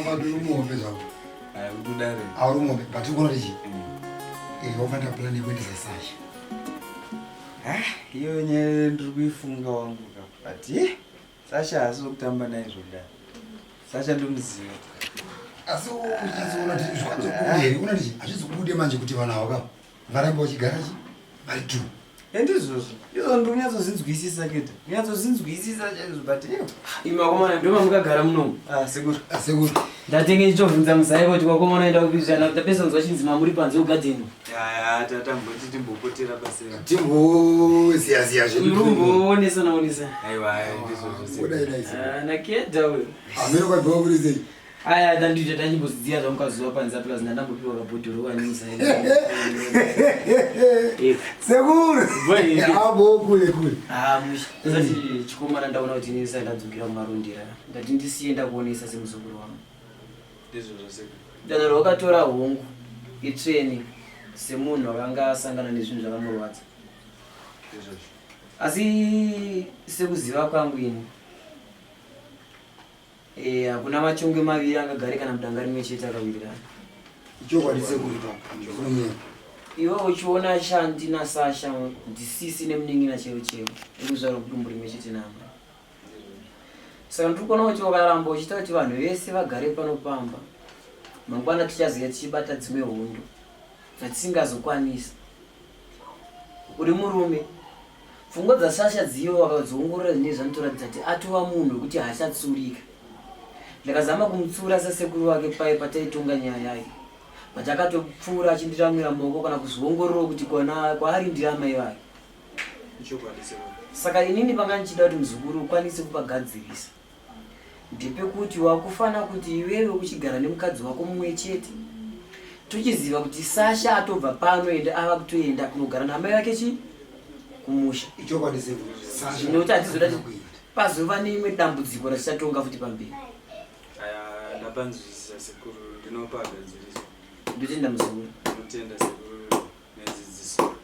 Papa do muombe zao. Kudare. Aurumuombe but uko noti. Wafanya plan kwenda Sasha. Hiyo yenyewe ndiri kuifunga wangu but Sasha azokutamba naye zvoda. Sasha ndomuziva. Asi uchizoona kuti zvikwazokubude unoti azvizokubude manje kuti vana vaka varamba vachigara vari tu. Ndizvozvo. Izvo ndonyatsozinzwisisa kete. Nyatsozinzwisisa chaizvo but imakomana ndoma mukagara munomu. Sekuru. Sekuru. Ndatenge nchovhunza musaiko kuti kwakomana enda kupizana kuti pesa nzwachinzima muri panze ugadheni. Tatamboti timbopotera pasera. Timbosiya Murumboonesa naonesa. Aiwa ndizvozvo. Kudai naisi. Nakeda we. Ameno kwabva kuri sei. Aya dandije tanyimbozidziya zvamukazuva panze plus ndandambopiwa kabhodhoro wanisa. Sekuru. Abo kule. Zati chikomana ndaona kuti nisa ndadzukira kumarundira. Ndati ndisienda kuonesa semuzukuru wangu. Ndizvozvo sekuru. Danho rakatora hongu itreni semunhu akanga asangana nezvinhu zvakamurwadza. Ndizvozvo. Asi sekuziva kwangu ini hakuna machongwe maviri angagarika namudanga rimwe chete akawirirana. Chokwadi sekuru pa. Iwe uchiona Shanti naSasha ndisisi nemuning'ina chero ekuzvaro kudumbu rimwe chete namba. Saka ndiri kuona kuti wakaramba uchiita kuti vanhu vese vagare panopamba. Mangwana tichaziva tichibata dzimwe hondo dzatisingazokwanisa. Uri murume. Pfungwa dzaSasha dziyo wakazoongorora zvinezvi zvanotoratidza kuti atova munhu wekuti haachatsurika. Ndakazama kumutsura sasekuru wake pai pataitonga nyaya yake. Patakatopfuura achindiramira maoko kana kuzoongorora kuti kwaari ndiri amai vake. Saka inini panga ndichida kuti muzukuru ukwanise kupagadzirisa. Ndepekuti wakufana kuti iwewe uchigara nemukadzi wako mumwe chete. Tuchiziva kuti Sasha atobva pano ende ava kutoenda kunogara namai vake kumusha. Chokwadi sekuru. Sasha. Nekuti hatizoda kuti pazova neimwe dambudziko rachichatonga futi pamberi. Ndapanzwisisa sekuru ndinopa gadziriso. Ndotenda muzukuru. Ndinotenda sekuru nedzidziso.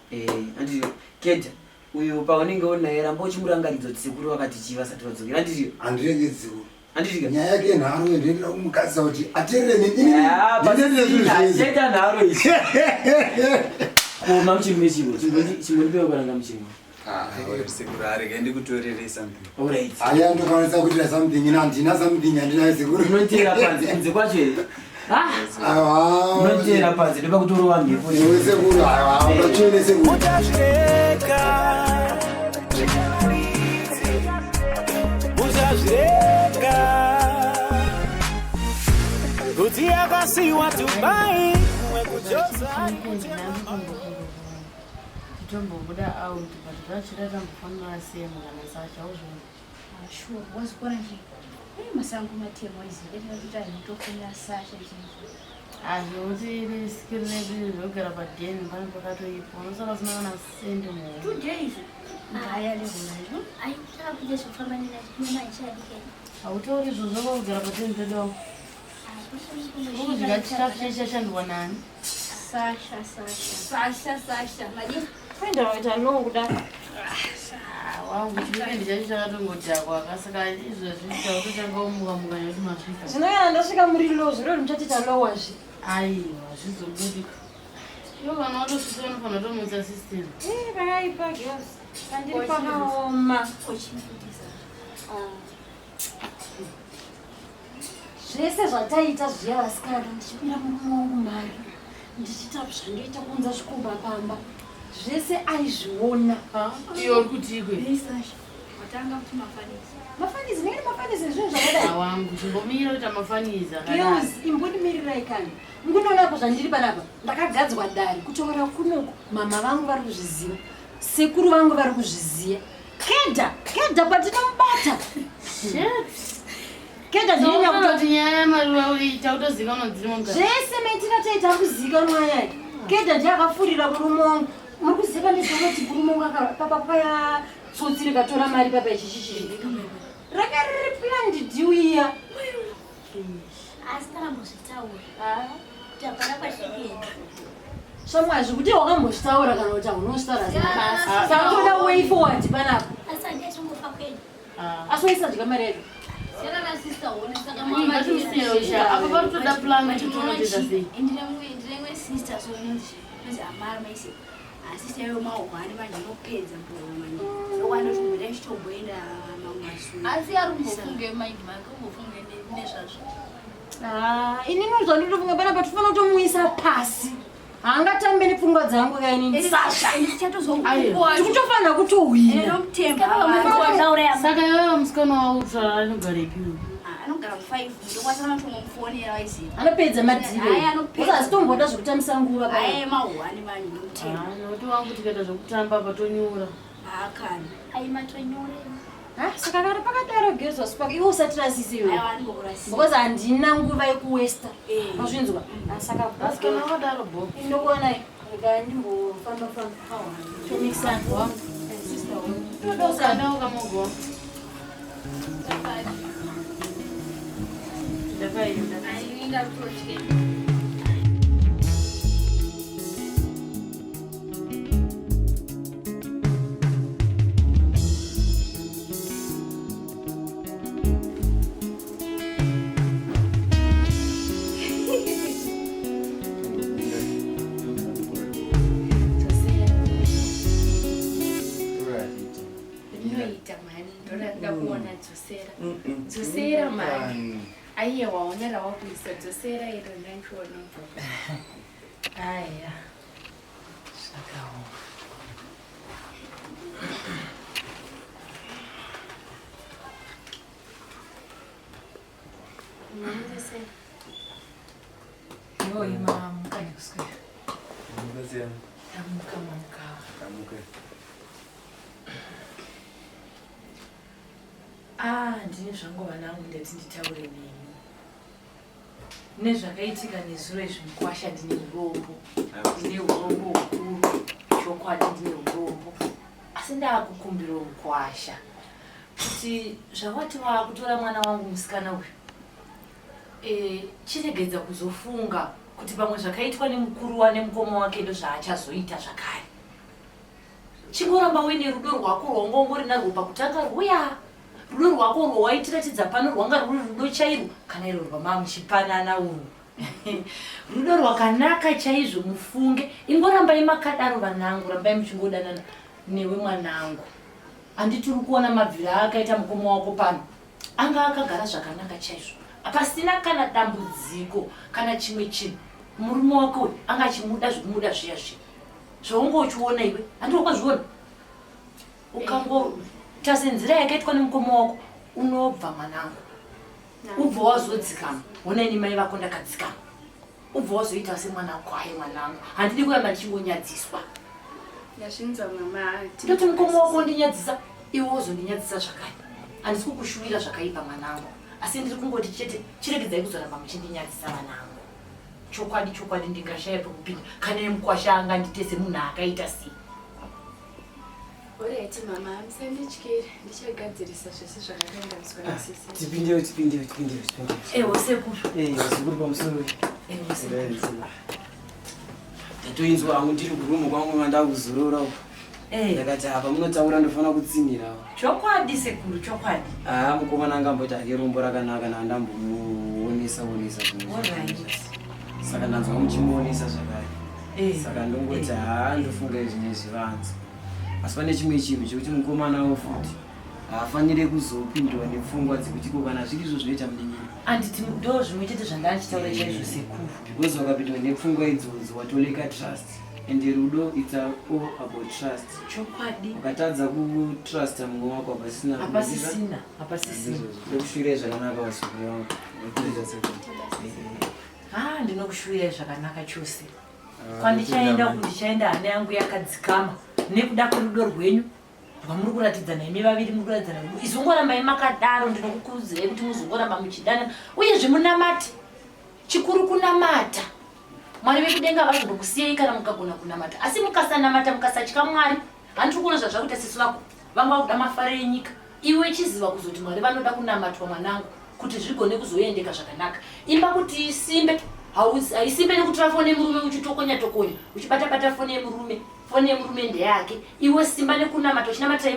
Andizvo. Keda. Uyu paunenge unaye ramba uchimurangaridza kuti sekuru vakati chii vasati vadzokera. Andizvo. Andirenge sekuru. Andizvo. Nyaya yake nharo ndoenda kumukadzi kuti aterere nini. Cheta nharo ichi. Koma muchimwe chivo. Chimbonipewa kwaranga muchimwe. Sekuru arege ndikutorere something. Alright. Aya ndokwanisa kuitira something ina ndina something andinayo sekuru. Unotera panze kunze kwacho here. Unotera panze ndoba kutorowa mhepo. Iwe sekuru unotshele sekuru. Kuti akasiwa Dubai wekujosa tombobuda out but zvachida tambofanira siyemu kana Sasha uzvo. Sure, wazikona nje. Masango matemo izibetera kuti anotofuna Sasha chinhu. Azvoti sikirire zvogara padeni pane pakatoipa unosaka usina kana sende mu 2 days. Haya leo nayo. Aitaka kuja kufamba nina mama ichadike. autori izvozvo kwakugara padeni pedu apo ukuzvika chitafu shandwa nani Sasha madini kwenda waita nokuda wangu chikendi chacho chakatongodhakwa akasaka izvozvi tautotanga umuka yoti masvika zvinokana ndasvika muri lozo rero muchatita lowazve aiwa zvizobudi iyo kana watosvika unofanira kutomutsa system vakaipa girls pandiri pakaoma zvese zvataita zviya vasikana ndichipinda murume wangu mari ndichita zvandoita kunza zvikumba pamba zvese aizviona iyo uri kutikwe watanga kuti mafanizi neni mafanizi zvinhu zvakadai awangu chimbomira kuita mafanizi girls imbondimirirai kana mukunoonako zvandiri panapa ndakagadzwa dari kutoora kunoko mama vangu vari kuzviziva sekuru vangu vari kuzviziva keda patinomubata keda ndinyakuti nyaya yamaruva uita utozikanwa dzirimonga zvese metinataita kuzikanwa yake keda ndiakafurira murume wangu muri kuziva ndezvanoti murume wangu papapaya tsotsi rikatora mari papa ichichichiri rakariri planned diuya asi takambozvitaura tapana kwasvikenda shamwazvi kuti wakambozvitaura kana kuti haunozvitaura saka toda way forward panapa asi handiyachingofa kwedu asi waisadya mari yacho Yara na sister one saka Mama mama tusiyoisha. Apa baru tuda plan tutonocheza sei. Indilemwe sister so nzi amara maisi. Sister yo maogwani manje nopedza mboro manje. Okwanda kumbira chitomboenda mamasu. Asi arumbofunge mind make umbofunge nezvazvo. Ini nozvandotofunga pana patofana kutomuisa pasi. Haangatambe nepfungwa dzangu kaini Sasha. Tikutofana kutowina. Saka iwewe musikana wautsa anogara ipiwo. Anogara 5 ndokwasana tomufonera waisi. Anopedza madziro. Usazi tomboda zvekutambisa nguva ka. Mauhani manje nomutema. Noti wangu tikaita zvekutamba patonyura. Akani. Ai matonyore. Saka kana pakadaro gezwa spark iwe usati rasisiwe. Because handina nguva yekuwesta. Mazvinzwa. Saka Asikana wadaro bo. Ndokona ngandimbo famba. Tomixana wangu. Sister wangu. Ndosana ukamogo. Ndakaenda. Ai ndakutochike. Dzosera mani. Aiye waonera wakuisa dzosera iro ndachona. Aya. Sakawo. Yo imam kani kusikia. Ngazia. Tamuka. Ndine zvangu vanangu ndati nditaure nemi. Nezvakaitika nezuro izvimukwasha ndine urombo. Ndine urombo hukuru. Chokwadi ndine urombo. Asi ndaakukumbira mukwasha. Kuti zvawati wakutora mwana wangu musikana uyu. Chiregedza kuzofunga kuti pamwe zvakaitwa nemukuru wanemukoma wake ndo zvaachazoita zvakare. Chingoramba uine rudo rwako rwaungongori narwo pakutanga rwuya. Rudo rwako rwawaitiratidza pano rwanga ruri rudo chairwo kana iro rwamamuchipanana uno. Rudo rwakanaka chaizvo mufunge. Ingorambai makadaro vanangu, rambai muchingodanana newe mwanangu. Handiti uri kuona mabvira akaita mukoma wako pano. Anga akagara zvakanaka chaizvo. Pasina kana dambudziko kana chimwe chinhu. Murume wako uyu anga achimuda zvekumuda zviya zviya. Zvaungochiona iwe, handiri kwazviona. Tasenzira yakaitwa nemukoma wako unobva mwanangu. Ubva wazodzikama. Ona ini mai vako ndakadzikama. Ubva wazoita semwana kwaye mwanangu. Handidi kuramba ndichingonyadziswa. Ndashinza mama. Ndoti mukoma wako ndinyadzisa, iwe wozondinyadzisa zvakare. Handisi kukushuwira zvakaipa mwanangu. Asi ndiri kungoti chete chiregedzai kuzoramba muchindinyadzisa vanangu. Chokwadi ndingashaya pekupinda. Kana mukwasha anga nditese munhu akaita sei. Alright mama, msandichikira. Ndichagadzirisa zvese zvakaenda muswasisi. Tipindewo. Ewo sekuru. Sekuru pamusoro. Ewo sekuru. Ndatoinzwa hangu ndiri kurumu kwangu mandakuzorora uko. Ndakati apa munotaura ndofana kutsinira. Chokwadi sekuru, chokwadi. Mukomana angamboti ake rombo rakanaka nandambomuonesa Alright. Saka ndanzwa muchimuonesa zvakare. Saka ndongoti ndofunga izvinezvi zvivanze. Asi pane chimwe chinhu chekuti mukomana wo futi haafanire kuzopindwa nepfungwa dzekuti kana zviri izvo zvinoita munin'ina. Handiti ndo zvimwe chete zvandandichitaura chaizvo sekuru. Because wakapindwa nepfungwa idzodzo watoleka trust. And rudo it's all about trust. Chokwadi. Ukatadza kutrusta mumwe wako hapasisina. Ndokushuvira zvakanaka wasuku wangu. Ndinokushuvira zvakanaka chose. Kwandichaenda hana yangu yakadzikama. Nekuda kwerudo rwenyu rwamuri kuratidza nemi vaviri muri kuratidza rudo. Izongorambai makadaro, ndinokukurudzirai kuti muzongoramba muchidana uyezve munamate. Chikuru kunamata. Mwari vekudenga vazokusiyai kana mukagona kunamata. Asi mukasanamata mukasatya Mwari, handiri kuona zvazvakuita sesu vako. Vanga vakuda mafaro enyika. Iwe chiziva kuzoti Mwari vanoda kunamatwa mwanangu kuti zvigone kuzoendeka zvakanaka. Imba kuti isimbe. Haisimbe nekutora foni yemurume uchitokonya uchibata foni yemurume ndeyake. Iwe simba nekunamata uchinamatira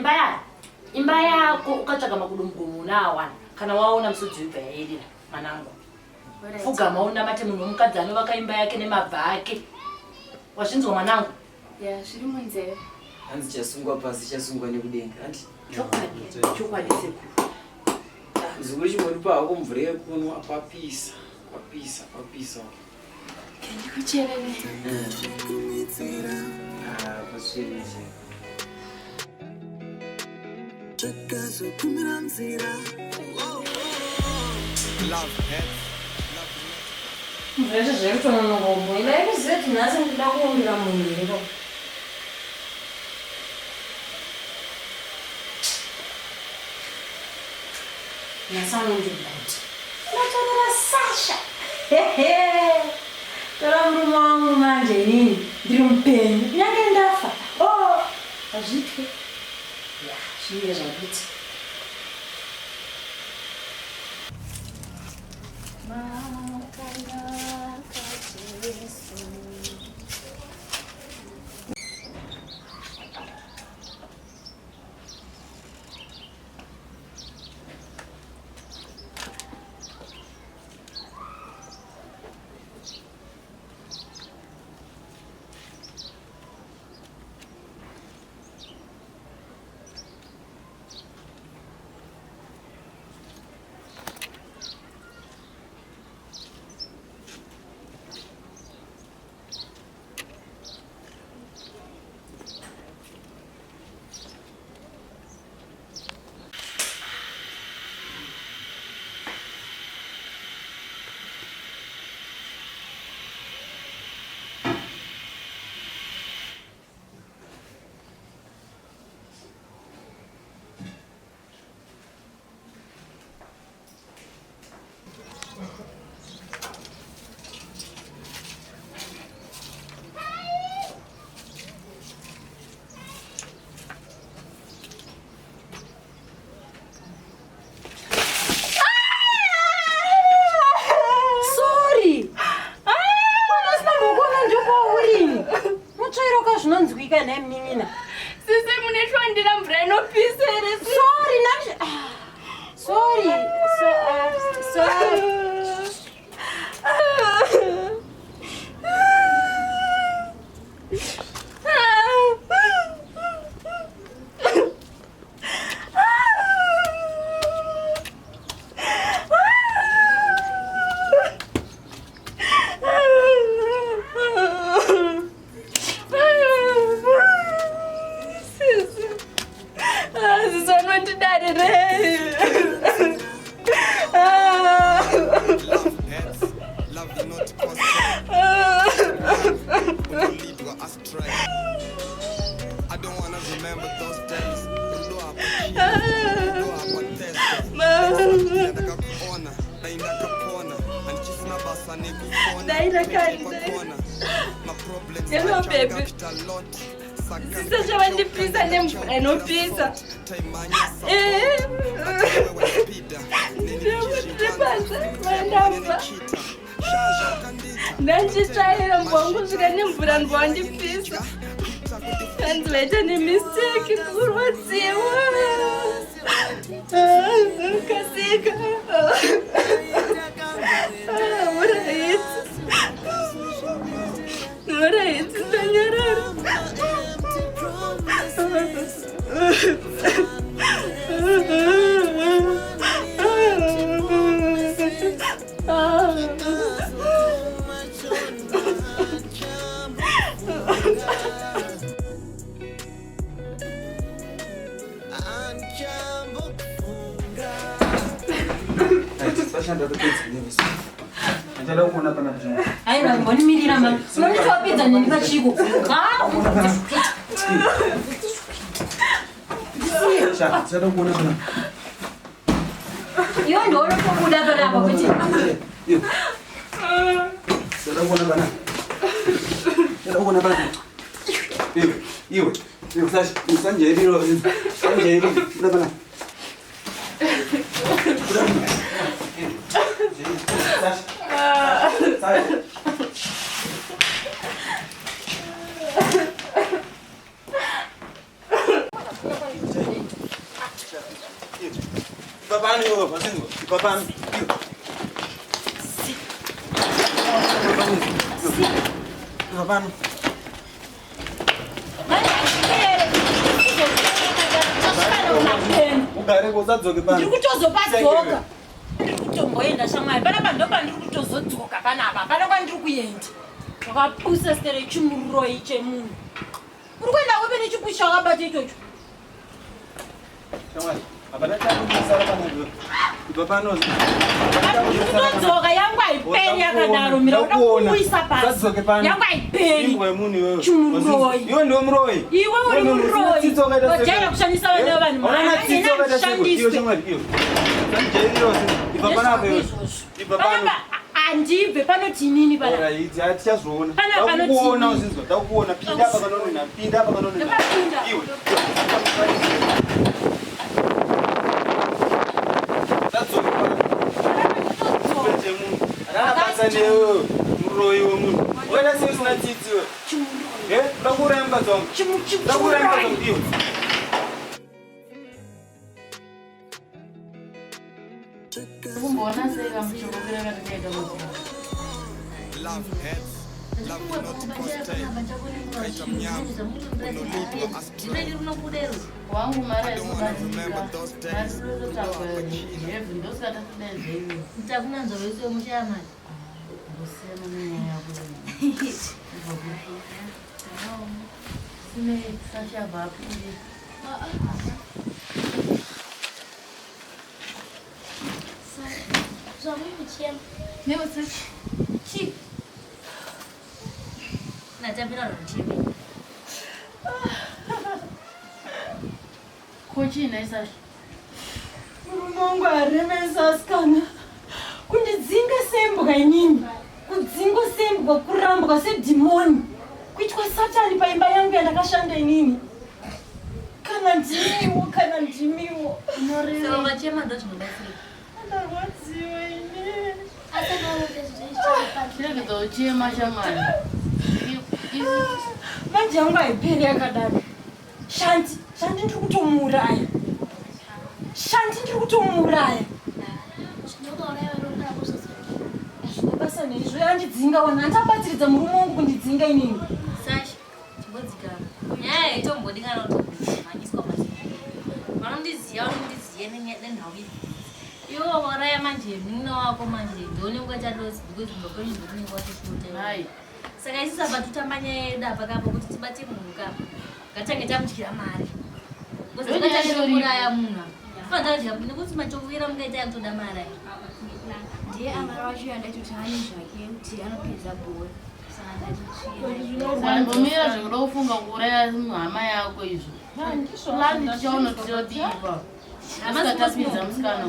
imba yako ukatsvaga makudo mugomo una awana. kana waona musodzi webhayairira manango pfugama unamate munhu womukadzi anovaka imba yake nemabva ake. Wazvinzwa mwanangu? Zviri munzeve. Hanzi chasungwa pasi chasungwa nekudenga. Chokwadi sekuru. Zikuru chimonipa hako mvura yekunwa papisa. Ndikucherere. Paswirize. Mvura zviri kutononongombo. Ila ikuziva kuti nhasi ndida kuumbira munhu iripo. Nasanondibati. Ndatorera Sasha. Tora murume wangu manje inini ndiri mupenyu. Kunyange ndafa. Azvitwe. Ya, zvinenge zvakuti. Zvinonzwika nemnin'ina. Sisi munetwandira mvura inopisa here. Sorry. Hello, baby. Sisa chavandipisa nemvura inopisa. Ndiripanza vandamva. Ndandichaira mbwangu kusvika nemvura ndwandipisa. Handivaita nemistake kurwadziwa. Kasika. Alright, ndanyarara. Aina mboni milira ma. Moni twapidza nini pachiko. Sada kuona pana. Iyo ndo unokubuda pana apa kuti. Sada kuona pana. Iwe. Sasa usanjeriro. Sanjeriro. Kuda pana. Ipapano yo, vasingo. Ipapano. Ipapano. Ugare kuzadzoke pano. Ndiri kutozopadzoka. Ndiri kutomboenda shamwari. Panapa ndopandiri kutozodzoka panapa. Panapa ndiri kuenda. Wakapusa stere chimuroi chemunhu. Uri kuenda kwepe nechipushi wakabata ichocho. Shamwari, apana chakumisara pano. Ipapano. Kutodzoka yangu haiperi yakadaro mira unokuisa pasi. Yangu haiperi. Ingwe munhu iwewe. Chimuroi. Iwe ndiwe muroi. Iwe uri muroi. Wajaira kushandisa vana vanhu. Ona tsitso kada shamwari. Iyo shamwari iyo. Sanjeiro ipapano apo. Ipapano. Andibve panoti nini pana. Alright, atichazoona. Pana Takuona uzizwa, takuona pinda apa kanonena, pinda apa kanonena. Iwe. Tadzoka pano. Pete munhu. Akabasa newe muroi wemunhu. Wena sisina tsitsi we. Ndakuremba dzonga. Ndakuremba dzonga iwe. Kumbona seka mshokopera katika moto. Wangu mara ya kubadilika. Nasiruzo takwa hevi ndosata tunezeni. Mtakuna nzowezo mshama. Ngosema mimi yako. Sime sasha bapili. Meu Deus. Chi. Natapira rotibi. Kochi naisa. Mungu aremesa skana. Kundidzinga sembwa inini. Kudzinga sembwa kurambwa sedemoni. Kuitwa Satani paimba yangu yandakashanda inini. Kana ndimiwo. Sema machema ndo tunabasi. Ndawadziwa inini. Chego chema shamani. Manje yangu haiperi yakadaro. Shanti ndiri kutomuraya. Basa nezvo yandidzinga ona antabatsiridza murume wangu kundidzinga inini. Sashi, chibodzikana. Nyaya itombodikana kutomanyiswa pasi. Vanondiziva nenhau idzi. Iwo waraya manje munhu wako manje ndone ungachalosi because ndokoni ndokunenge watoshuta. Hai. Saka isi saba tutamba nyaya yedu apa kapo kuti tibate munhu kapo. Ngatange tamutyira mari. Because ngatange munhu. Fanda kuti nekuti machowira mungaita yakutoda mari. Ndiye amara wacho yandatotani zvake kuti anopedza bhora. Wambomira zvekuda kufunga kuuraya hama yako izvo. Lani tichaona tichodipa. Asikatapidza musikana.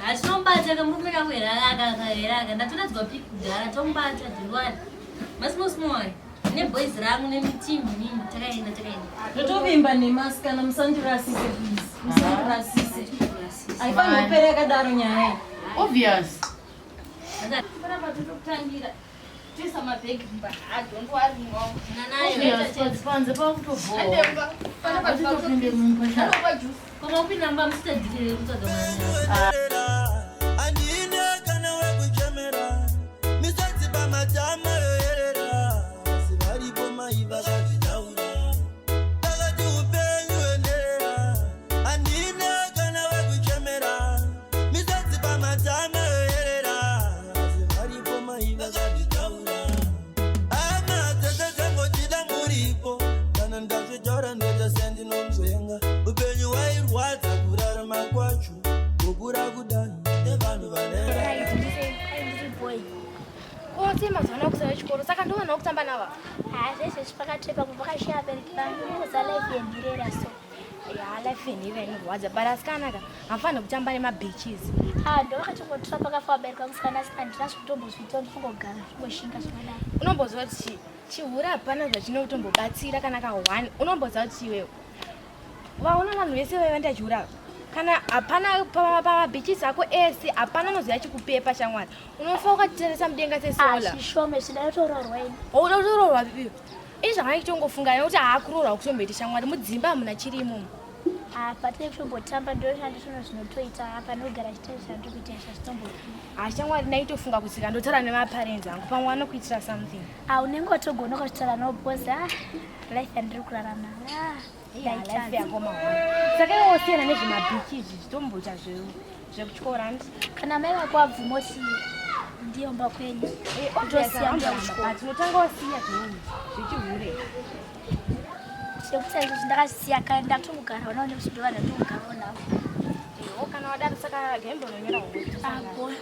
Hatinomubata kamurume kangu akahera ndatodadzwa piki kugara tomubata dhirwani. Masimosmori. Neboys rangu nemitimbi nini takaenda. Ndotovimba nemasikana musandirasise please. Musandirasise. Haifani kupera yakadaro nyaya. Obvious. Para patotokutangira. Tisa mabhegi mba. Don't worry mo. Obvious. Panze pakutobhoa. Patitopinde mumpasha. Koma upinda mba musitadzikire kutsvaga mwana. Mazona kusema chikoro saka ndo wana kutamba nawa. Sese chipakatepa kupakashia abereki bangu za life yendirera so. Ya life yendirera ni waza baraskana ka. Afana kutamba nema beaches. Ndo wakachongotra pakafa abereka kusikana standira kutombo zvitoni kungogara kungoshinga zvakadai. Unombozwa kuti chihura hapana zvachinotombobatsira kana ka 1. Unombozwa kuti iwewe. Vaona vanhu vese vaenda chihura. Kana hapana pa beaches ako ese hapana noziya chikupepa shamwari. Unofa ukatiteresa mudenga sesola. Ashishome sidatororwa ini. Unotororwa bibi. Izvanga ichongofunga kuti haakurorwa kutomboita shamwari mudzimba hamuna chirimo. patei kutombotamba ndoshandisona zvinotoita apa nogara chitarisha ndokuita zvazvitombopinda. Shamwari ndaitofunga kuti kandotaura nemaparents angu pamwe vanokuitira something. Unenge watogona kutaura nobosa life yandiri kurarama. Life yako mahwana. Saka iwo usiyana nezvemabhichi izvi zvitomboita zvekutyora ndi. Kana mai vako wabvuma kuti ndiomba kwenyu. Tinotanga wasiya zvinhu zvichihure. Sekuti izvo ndakasiya kare ndatongogara unawo nekuchidova ndatongogara unawo. Kana wadaro saka gembo nonyora ngoti.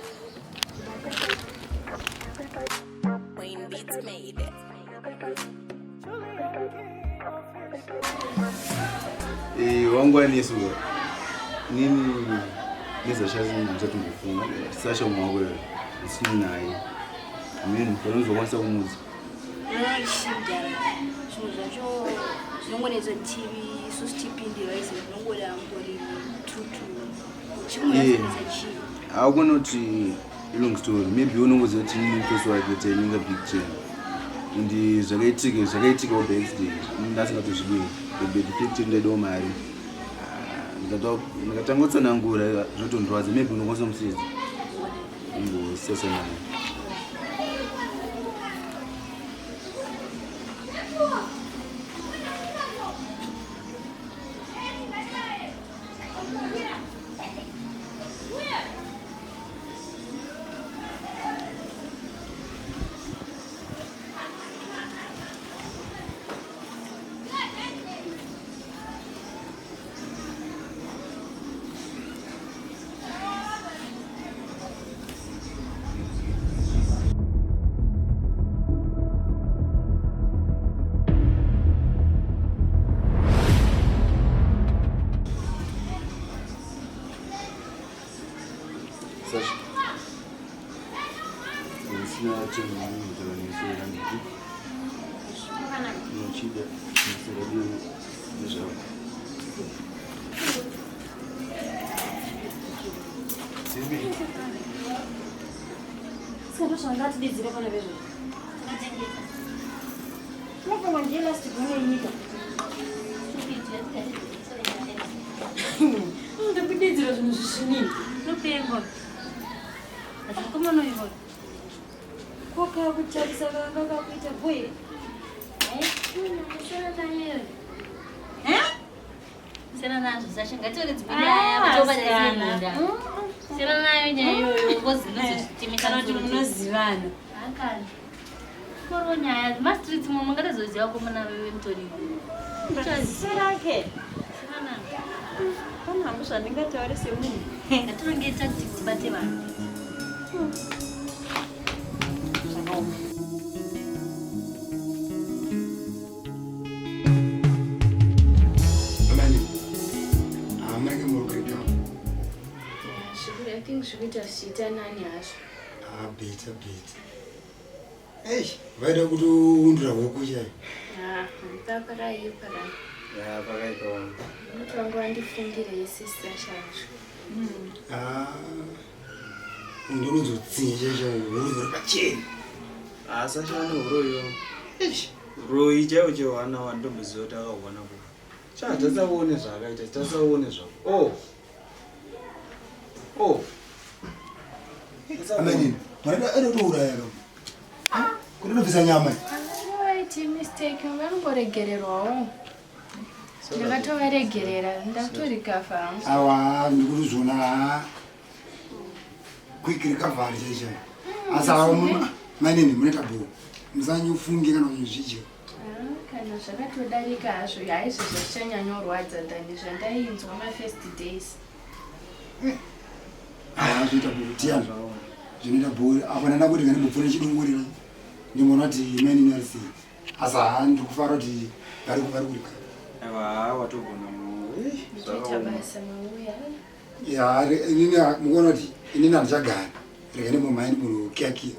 Queen Beats made it. Wangwaniso nini nezashazi ngizathu ngifuna sasha umawele sinayi mina ngifuna ukwenza umuzi shida zvacho zvinongonetsa TV sositipindira izvo zvinongoda ngori tutu chimunyasanisa chii akuna kuti long story maybe unongoziva kuti nini mfesi wake taininga big chain ndi zvakaitika backstage ndasingatozvidii bedifekti ndaidawo mari ndikatangotsanangura zvotondwadza maybe unongoza musisi ingosesa nayo Ndidzire pana bezvo. Unofunga ndiye last gone yenyika. Ndikudidzira zvinhu zvishinini. Nopengwa. Achakomana ivo. Koka kutarisa vanga kakuita bwe. Sena nazvo sashangatori dzibidaya kutoba dzazenda. Sena nayo nyayo ngozinozotimisa kuti munozivana. Akani. Koro nyaya mastreets mwe mungatozoziva komana wewe mutori. Serake. Sena. Kana hambo zvandingataure semunhu. Ngatironge tactics dzibate vanhu. Zvakaoma. I think zvikuita zvichiita nani hazvo. Beta. Vaida kutoundura huku chai. Pakadai. Pakaitwa. Mutongo wandifungire yesister zvacho. Ndinozotsinja chauhuru pacheni. Asashana uroyo. Royi chaiwo wana wandomboziva kuti akawana ku. Tatsaone zvakaita, tatsaone zvako. Amanini, mwana anotouraya kama. Kuti unobvisa nyama. Waiti mistake vanongoregererwawo. Ndakatovaregerera ndatorikafa. Awa ndikutozona quick recovery chaicho. Asa manini munoita bhuku. Musanyofunge kana kuzvicho. Kana zvakatodarika hazvo haizvo zvichanyanyorwadza dani zvandainzwa ma-first days. Zvinoita bhuku tiyana. Zvinoita bhuku apana ndakuti kana mupfune chidungurira. Ndimona kuti imeni nasi. Asa ndikufara kuti vari kurika. Watogona mu. Tabasa mauya. Inini mukono kuti inini andichagara. Rega nemumaini muno kiakia.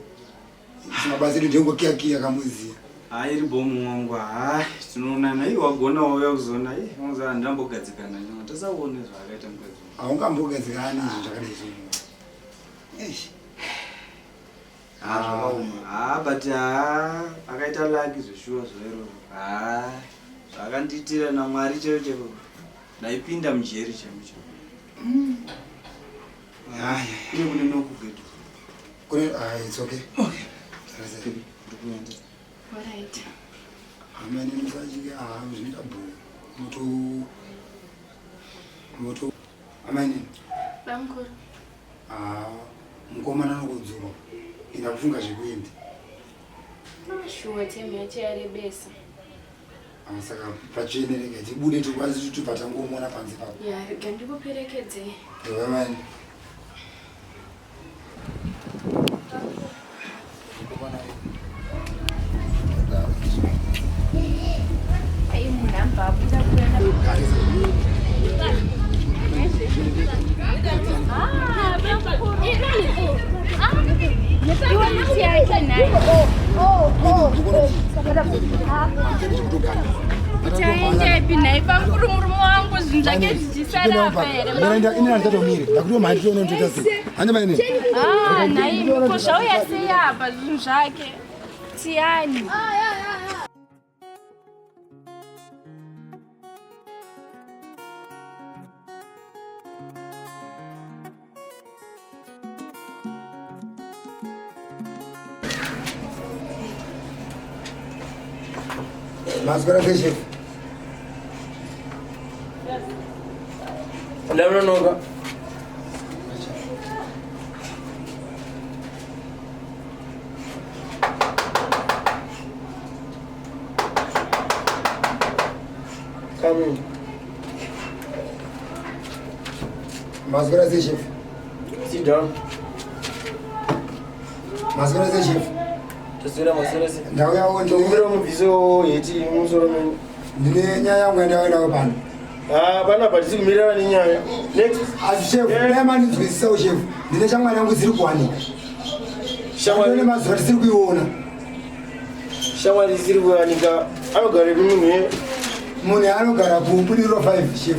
Mabasa edu ndengo kiakia kamuziya. Iri bomu wangu tinoonana wagona wauya kuzona unozana ndambogadzikana nyama tasaone zvakaita mukadzi aungambogadzikani izvo zvakadai but akaita laki zveshuwa zvairo zvakandiitira naMwari chero Naipinda mjeri chamicho. Haya, ile kune nokugetu. Kune it's okay. Okay. Alright. Amene msajike zvinoita bhu. Moto. Amene. Bamkuru. Mukomana nokudzuro. Ina kufunga zvikuindi. Shuwa temi yachayarebesa. Saka pachienderenge tibude tikwazi kuti patangomona panze papo. Ya, rega ndikuperekedze. Ewe mani. Ai munamba abuda kuenda. Uchaendepi naye Bamkuru murume wangu zvinhu zvake zvichisara apa here? Ina ndatomire. Ndakuti mari tione ndoita sei. Hande mani. Naye ko zvauya sei apa zvinhu zvake? Tiani. Masukara chef. Ndabona noga. Come in. Masukara chef. Sit down. Masukara chef. Tosera maserasi. Ndauya wonje Ndongera mubizo yeti musoro meni. Ndine nyaya yangu ndauya nayo pano. Bana patisi kumirira nenyaya. Next. Chef, mani nzwisisa chef. Ndine shamwari yangu dziri kuwanika. Shamwari mazuva tisiri kuiona. Shamwari dziri kuwanika. Anogara munhu munhu anogara kumbudiro 5 chef.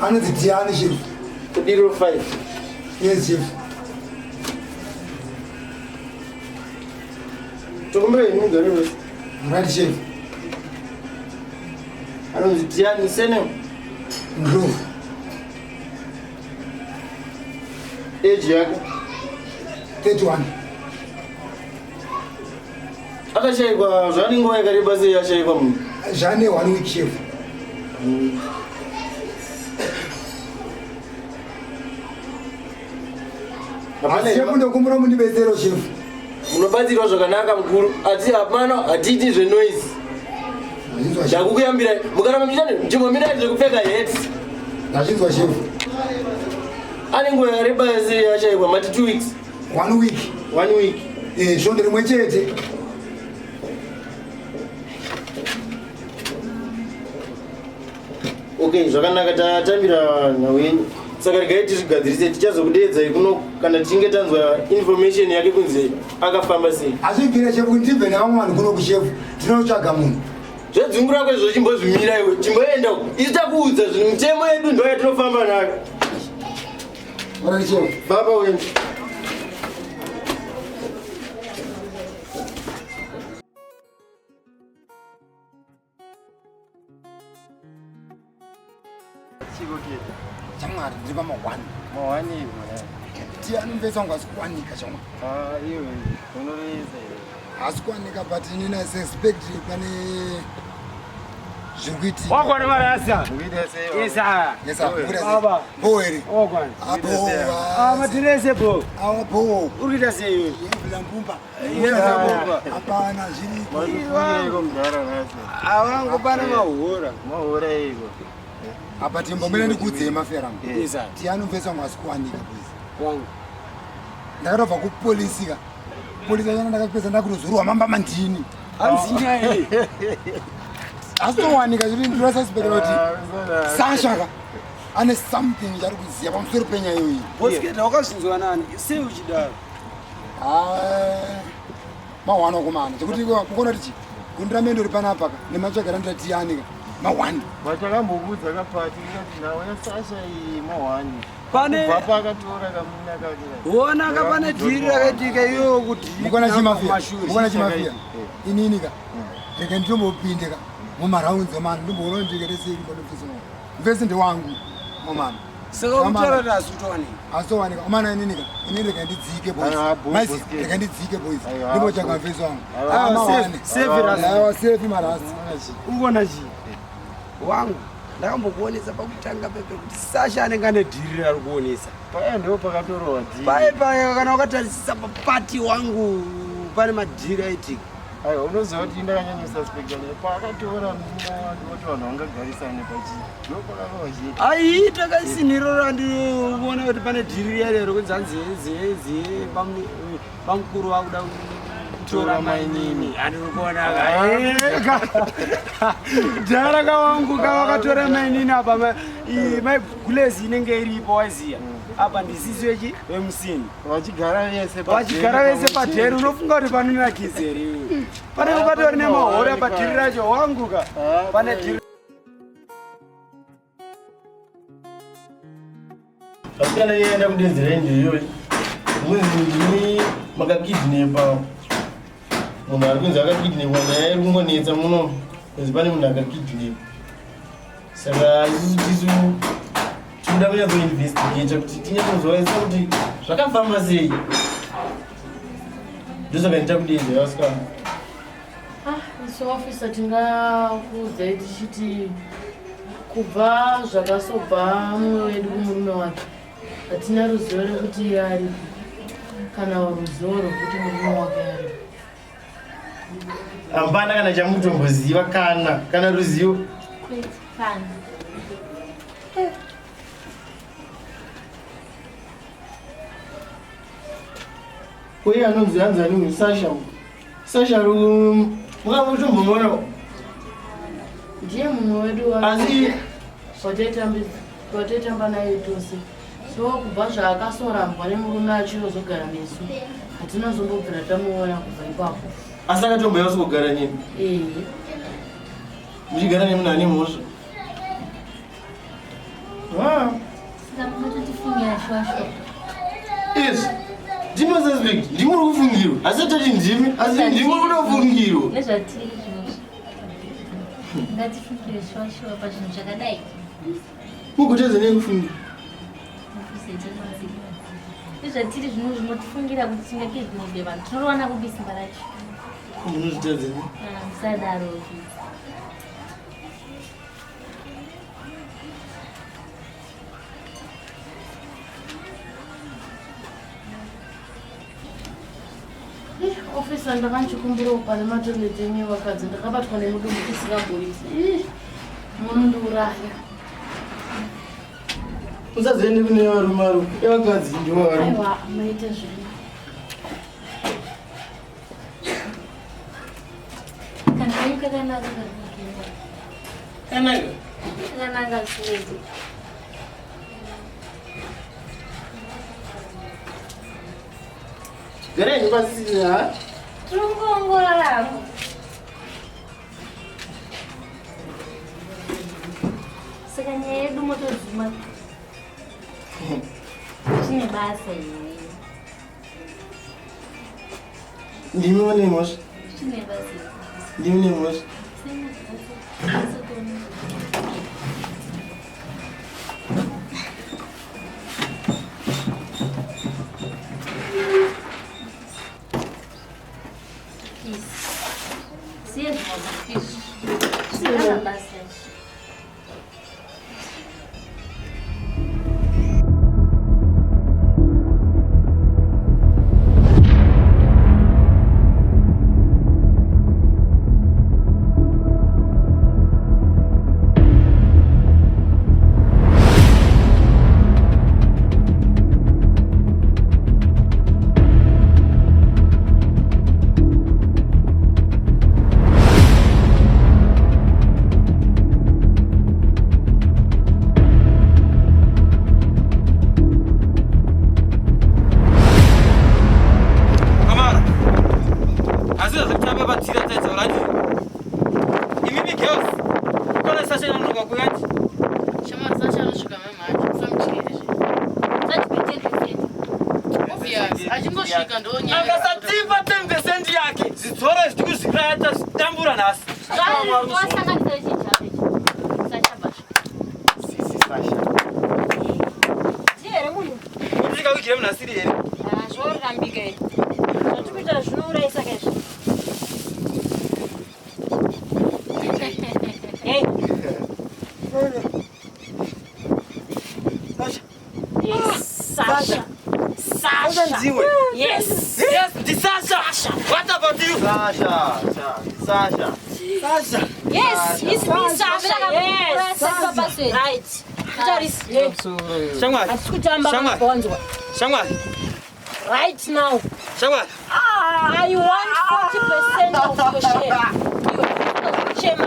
Anonzi Tiani chef. Kudiro 5. Yes chef. Tokumbere mugare wese. Right chef. Anonzi Tiani surname. Ndlovu. Age yake 31. Akashayikwa zvani nguva yakareba sei yashayikwa munhu? Zvane 1 week chef. Chef ndokumbura mundibetsero chef. Munobatsirwa zvakanaka mukuru. Ati hapana hatiti zvenoise. Ndakukuyambirai. Mukaramba muchitani chimbomirai zvekupfeka hats. Ndachinzwa chef. Ane nguva yakareba sei yashayikwa mati 2 weeks. 1 week. 1 week. Svondo rimwe chete. Okay, zvakanaka tatambira nhau yenyu. Saka regai tizvigadzirise tichazokudedzai kuno kana tichinge tanzwa information yake kunzi akafamba sei. Azvibvira chef kuti ndibve navamwe vanhu kuno kuchef. Tinotsvaga munhu. Zvedzungura kwezvo chimbozvimira iwe. Chimboenda isi takuudza zvinhu mitemo yedu ndo yatinofamba nayo. Ora chef. Baba wenyu. Chamwari ndiri pama1. Mawani iwe. Tiani mvesa wangu asikuwanika chamwa. Iwe unoreza iwe. Asikuwanika but nina suspect pane zvikuiti. Wakwana marasa. Yesa. Yesa. Baba. Boeri. Wakwana. Abo. Matirese bo. Abo. Urikuita sei iwe? Yevula mbumba. Yesa. Hapana zviri. Mwazifungeko mudhara nasi. Avangopana mahora. Mahora iko. Apa timbomira ndikudzei mafera angu. Yesa. Tiani mvesa wangu asikuwanika please. Wangu. Ndakatobva kupolisika. Polisi yana ndakapedza ndakutozurwa mamba mandini. Anzinya ere. Asitowanika zviri ndinosuspekera kuti Sashaka ane something chari kuziya pamusoro penyaya iyoyi. Bosiketa wakazvinzwa nani? Sei uchidaro? Ma1 okumana chekuti kuona tichi gundira mendo ri panapa nematsvagara ndatiyanika ma1 vatakambokudza kapati kuti nawe Sasha iyi ma1 pane baba akatora kamuna kakira wona kapane dhiri rakaitika iyo kuti mukona chimafia inini ka reke nditombopinde ka mumaraunds man ndimboona ndikerese iko ndofeso mvesi ndewangu mama saka utara dasutoni asowanika umana ininika ndidzike boys maisi ndidzike boys ndipo changa mvesi wangu save marasi ubona chi wangu ndakambokuonesa pakutanga pepe kuti Sasha anenge ane dhiri ari kuonesa paya ndipo pakatorowa paya kana wakatarisisa papati wangu pane madhiri aitika aiwa unoziva kuti ndakanyanyasuspecta pakatoora ndoti vanhu vangagarisane pachi ndo pakatorowa chete ai takasiniro randikuona kuti pane dhiri yarero kunzi hanziye pamukuru wakuda kutora mainini andikuona dhara kawangu kavakatora mainini apa maigulezi inenge iripo waiziya apa ndisisi wechi wemusini vachigara vese padheri unofunga kuti panonakizeri panenge patori nemahora padhiri racho wanguka pane dhiri asikana yenda kudedzera injoyoyi mwezindimi makakidnepa munhu ari kunzi akakidnepa nyaya iri kungonetsa muno kunzi pane munhu akakidnepa saka isusu tisu tinoda kunyazoinvestigata kuti tinyakozwaisa kuti zvakafamba sei ndosaka ndita kudedzera vasikana isu ofisa tingakuudzai tichiti kubva zvakasobva mumwe wedu kumurume wake hatina ruzivo rekuti ari kana ruzivo rwekuti murume wake ari hapana kana chamutomboziva kana ruzivo uye anonzi anzani Sasha mukamutombomona ndiye mumwe wedu asi wataitamba naye tose so kubva zvaakasorambwa nemurume achirozogara nesu hatina zombobvira tamuona kubva ipapo asi akatomboyausi kugara nemi muchigara nemunhu ane mhosva izvi ndinosuspect ndimuri kufungirwa asi tati ndimi asi ndimuri kuda kufungirwa nezvatiri izvozvo ngatifungire shwashwa pazvinhu zvakadai mugotedza nekufungirwa nezvatiri zvinhu zvinotifungira kuti tingakidnebe vanhu tinorowana kubi simba racho munozvitadzeni musadaro ofisa ndakanchikumbirawo pane matoileti enyu vakadzi ndakabatwa nemudumbu tisingaboisi munondiuraya usazoende kune varume aro evakadzi ndiwavarume aiwa maite zvino kanhai kakanaka kakanaka sileti garai pasisi ha tirikungoongorora saka nyaya yedu motozima tine basa iri ndimi vane mhosva tine basa ndimi ne mhosva akasatipa 10% yake zidzora zvitikuzvikata zvitambura nhasi Wasakanisa chinchape. Sasha basha. Sisi Sasha. Ndiye munhu. Ndika wikire munasiri here. Zvorambika here. Zvatukuita zvinouraisa kaizvo. Hey. Yes, Sasha. Sasha. Yes. Yes, the Sasha. What about you? Sasha. Yes, it's me, Sasha. Yes. Sasha. Right. Shangwa. Shangwa. Right now. Shangwa. I want 40% of your share. Share,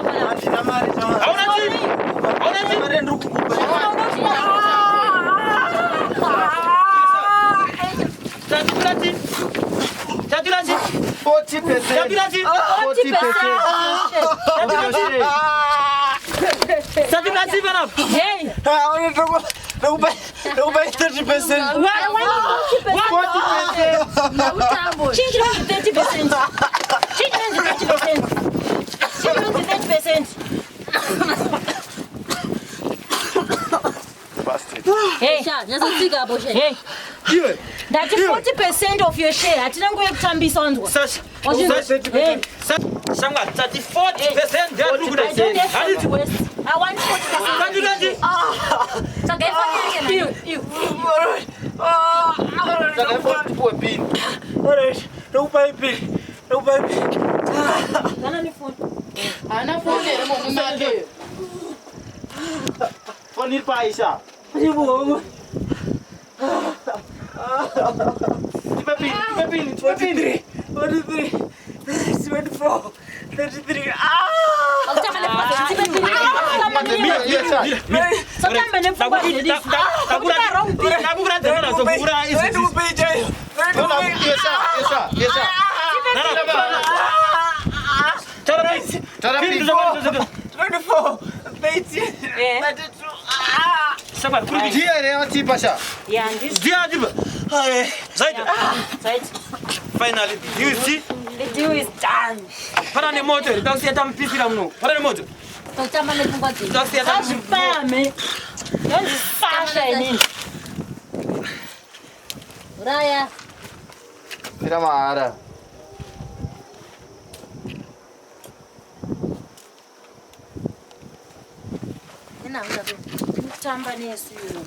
Hey, that's 40% of your share. I didn't go to Tambis on. Sasha. Shangwa, 40%. I don't have to waste. I want 24. Finally, you see? The deal is done. Para ne moto, don't see them pissing them no. Para ne moto. Don't see them. Don't Sasha in. Raya. Tira Mara. Tamba nesu you.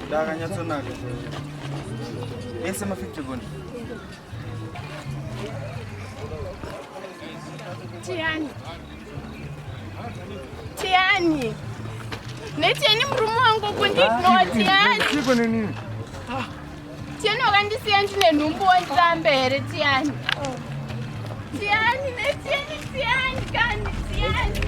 Ndakanyatsonaka. Ese ma-50 bona. Tiani. Netieni murume wangu kundinoa Tiani. Chiko nini? Tiani wakandisiya ndine nhumbu wonzambe here Tiani. Tiani netieni Tiani kani Tiani.